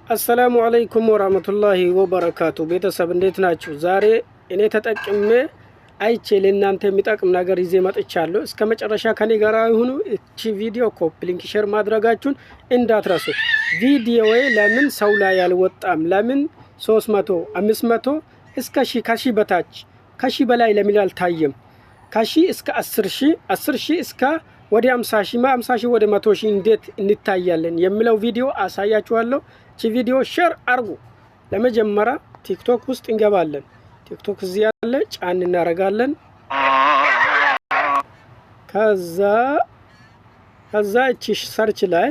አሰላሙ አለይኩም ወራህመቱላሂ ወበረካቱ። ቤተሰብ እንዴት ናችሁ? ዛሬ እኔ ተጠቅሜ አይቼ ለእናንተ የሚጠቅም ነገር ይዤ መጥቻለሁ። እስከ መጨረሻ ከኔ ጋር ይሁኑ። እቺ ቪዲዮ ኮፒ ሊንክ ሼር ማድረጋችሁን እንዳትረሱ። ቪዲዮዬ ለምን ሰው ላይ አልወጣም? ለምን 300 500 እስከ ከሺህ በታች ከሺህ በላይ ለምን አልታየም? ከሺህ እስከ 10,000 እስከ ወደ 50,000 ወደ 100,000 እንዴት እንታያለን የሚለው ቪዲዮ አሳያችኋለሁ። እቺ ቪዲዮ ሼር አርጉ። ለመጀመሪያ ቲክቶክ ውስጥ እንገባለን። ቲክቶክ እዚህ ያለ ጫን እናረጋለን። ከዛ እቺ ሰርች ላይ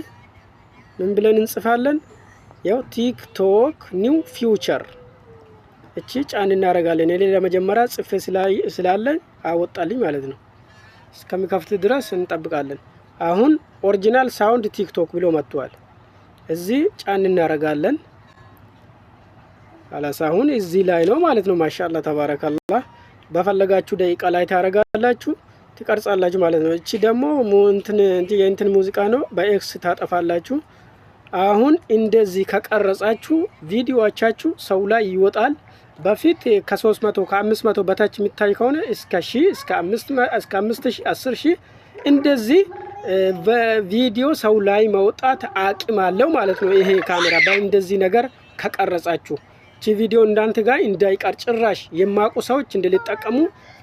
ምን ብለን እንጽፋለን? ያው ቲክቶክ ኒው ፊውቸር እቺ ጫን እናረጋለን። እኔ ለመጀመሪያ ጽፌ ስላለ አወጣልኝ ማለት ነው። እስከሚከፍት ድረስ እንጠብቃለን። አሁን ኦሪጂናል ሳውንድ ቲክቶክ ብሎ መጥቷል። እዚህ ጫን እናረጋለን። አላስ አሁን እዚህ ላይ ነው ማለት ነው። ማሻአላ ተባረከላህ። በፈለጋችሁ ደቂቃ ላይ ታረጋላችሁ፣ ትቀርጻላችሁ ማለት ነው። እቺ ደግሞ እንትን ሙዚቃ ነው። በኤክስ ታጠፋላችሁ። አሁን እንደዚህ ከቀረጻችሁ ቪዲዮዎቻችሁ ሰው ላይ ይወጣል። በፊት ከ300 ከ500 በታች የሚታይ ከሆነ እስከ 1000 እስከ 5000 10,000 እንደዚህ በቪዲዮ ሰው ላይ መውጣት አቅም አለው ማለት ነው። ይሄ ካሜራ በእንደዚህ ነገር ከቀረጻችሁ እቺ ቪዲዮ እንዳንተ ጋር እንዳይቀር ጭራሽ የማቁ ሰዎች እንድልጠቀሙ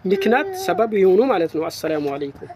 ምክንያት ሰበብ ይሆኑ ማለት ነው። አሰላሙ አለይኩም።